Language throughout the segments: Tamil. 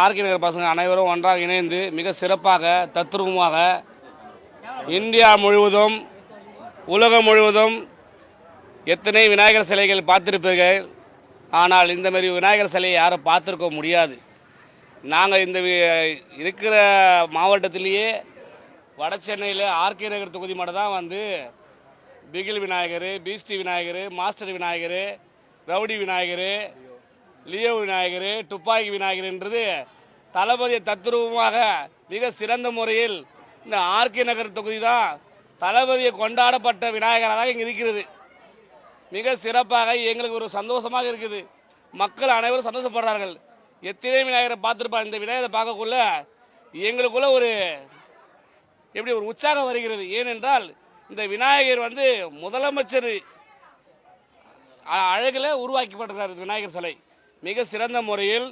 ஆர்கே நகர் பசங்க அனைவரும் ஒன்றாக இணைந்து மிக சிறப்பாக தத்ரூபமாக இந்தியா முழுவதும் உலகம் முழுவதும் எத்தனை விநாயகர் சிலைகள் பார்த்திருப்பீர்கள். ஆனால் இந்த மாதிரி விநாயகர் சிலையை யாரும் பார்த்துருக்க முடியாது. நாங்கள் இந்த இருக்கிற மாவட்டத்திலேயே வட சென்னையில் ஆர்கே நகர் தொகுதி மட்டும் தான் வந்து பிகில் விநாயகர், பீஸ்டி Vinayagar, Master Vinayagar, rowdy Vinayagar, Leo Vinayagar, Thuppakki விநாயகர்ன்றது தளபதியை தத்ரூபமாக மிக சிறந்த முறையில் இந்த ஆர்கே நகர் தொகுதி தான் தளபதியை கொண்டாடப்பட்ட விநாயகராக இங்கே இருக்கிறது. மிக சிறப்பாக எங்களுக்கு ஒரு சந்தோஷமாக இருக்குது. மக்கள் அனைவரும் சந்தோஷப்படுறார்கள். எத்தனை விநாயகரை பார்த்துருப்பாங்க. இந்த விநாயகரை பார்க்கக்குள்ள எங்களுக்குள்ள ஒரு எப்படி ஒரு உற்சாகம் வருகிறது. ஏனென்றால் இந்த விநாயகர் வந்து முதலமைச்சர் அழகில் உருவாக்கப்பட்டிருக்கிறார். விநாயகர் சிலை மிக சிறந்த முறையில்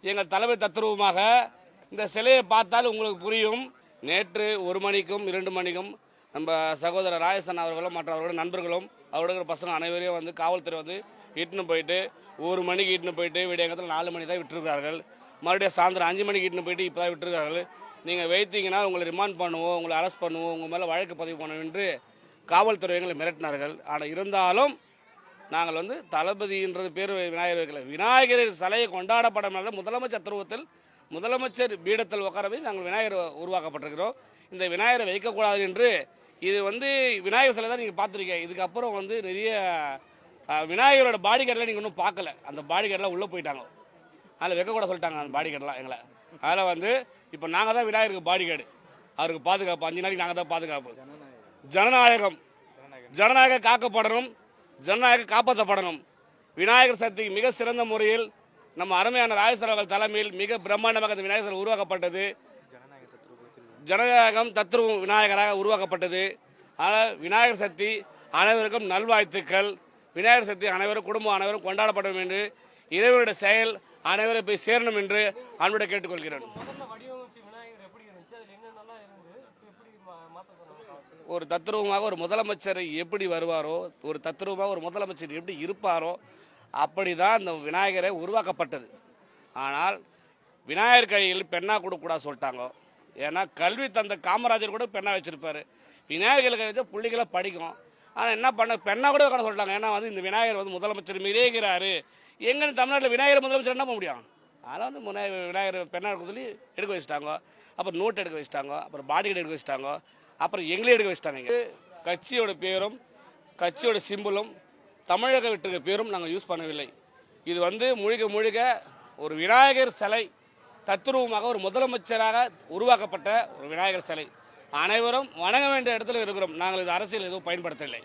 எங்கள் தலைமை தத்ரூபமாக இந்த சிலையை பார்த்தால் உங்களுக்கு புரியும். நேற்று 1 மணிக்கும் 2 மணிக்கும் நம்ம சகோதரர் ராஜஸ்தான் அவர்களும் மற்றவர்களோட நண்பர்களும் அவரோட பசங்க அனைவரையும் வந்து காவல்துறை வந்து இட்டுன்னு போயிட்டு 1 மணிக்கு இட்டுன்னு போயிட்டு விடியங்கத்தில் 4 மணி தான் விட்டுருக்கார்கள். மறுபடியும் சாயந்தரம் 5 மணிக்கு இட்டுன்னு போயிட்டு இப்போ தான் விட்டுருக்கார்கள். நீங்கள் வைத்தீங்கன்னா உங்களை ரிமாண்ட் பண்ணுவோம், உங்களை அரெஸ்ட் பண்ணுவோம், உங்கள் மேலே வழக்கு பதிவு பண்ணுவோம் என்று காவல்துறை எங்களை மிரட்டினார்கள். ஆனால் இருந்தாலும் நாங்கள் வந்து தளபதின்றது பேர் விநாயகர் வைக்கல. விநாயகர் சிலையை கொண்டாடப்பட முதலமைச்சர் தத்துவத்தில் முதலமைச்சர் பீடத்தில் உட்காரவே நாங்கள் விநாயகர் உருவாக்கப்பட்டிருக்கிறோம். இந்த விநாயகரை வைக்கக்கூடாது என்று இது வந்து விநாயகர் சிலை தான் நீங்கள் பார்த்துருக்கீங்க. இதுக்கப்புறம் வந்து நிறைய விநாயகரோட பாடி கார்டெலாம் நீங்கள் இன்னும் பார்க்கல. அந்த பாடி கார்டெலாம் உள்ளே போயிட்டாங்க. அதில் வைக்கக்கூட சொல்லிட்டாங்க அந்த பாடி கார்டெலாம் எங்களை. அதில் வந்து இப்போ நாங்கள் தான் விநாயகருக்கு பாடி கார்டு, அவருக்கு பாதுகாப்பு. 5 நாளைக்கு நாங்கள் தான் பாதுகாப்பு. ஜனநாயகம் காக்கப்படணும், ஜனநாயகம் காப்பாற்றப்படணும். விநாயகர் சதுர்த்தி மிக சிறந்த முறையில் நம்ம அருமையான ராஜேஸ்வர அவர்கள் தலைமையில் மிக பிரம்மாண்டமாக அந்த விநாயகர் உருவாக்கப்பட்டது. ஜனநாயகம் தத்ரூபம் விநாயகராக உருவாக்கப்பட்டது. ஆனால் விநாயகர் சதுர்த்தி அனைவருக்கும் நல்வாழ்த்துக்கள். விநாயகர் சதுர்த்தி அனைவரும் குடும்பம் அனைவரும் கொண்டாடப்படும் என்று இறைவனுடைய செயல் அனைவரும் போய் சேரணும் என்று அன்புடன் கேட்டுக்கொள்கிறேன். ஒரு தத்ரூபமாக ஒரு முதலமைச்சர் எப்படி வருவாரோ, ஒரு தத்ரூபமாக ஒரு முதலமைச்சர் எப்படி இருப்பாரோ அப்படிதான் இந்த விநாயகரை உருவாக்கப்பட்டது. ஆனால் விநாயகர் கையில் பெண்ணா கொடுக்கூடாது சொல்லிட்டாங்க. ஏன்னா கல்வி தந்த காமராஜர் கூட பெண்ணா வச்சிருப்பாரு. விநாயகர் கை வச்சா பிள்ளைகளை படிக்கும். ஆனால் என்ன பண்ண பெண்ணா கூட வைக்கணும் சொல்லிட்டாங்க. ஏன்னா வந்து இந்த விநாயகர் வந்து முதலமைச்சர் மிரேகிறாரு. எங்கன்னு தமிழ்நாட்டில் விநாயகர் முதலமைச்சர் என்ன பண்ண முடியும்? அதனால் வந்து விநாயகர் பெண்ணா எடுக்க சொல்லி எடுக்க வச்சுட்டாங்க. அப்புறம் நோட் எடுக்க வச்சுட்டாங்க, அப்புறம் பாடி கார்டு எடுக்க வச்சுட்டாங்க, அப்புறம் எங்களே எடுக்க வச்சுட்டாங்க. கட்சியோட பேரும் கட்சியோட சிம்பிளும் தமிழக விட்டுருக்க பேரும் நாங்கள் யூஸ் பண்ணவில்லை. இது வந்து முழுக்க ஒரு விநாயகர் சிலை தத்ரூபமாக ஒரு முதலமைச்சராக உருவாக்கப்பட்ட ஒரு விநாயகர் சிலை. அனைவரும் வணங்க வேண்டிய இடத்துல இருக்கிறோம். நாங்கள் இது அரசியல் எதுவும் பயன்படுத்தவில்லை.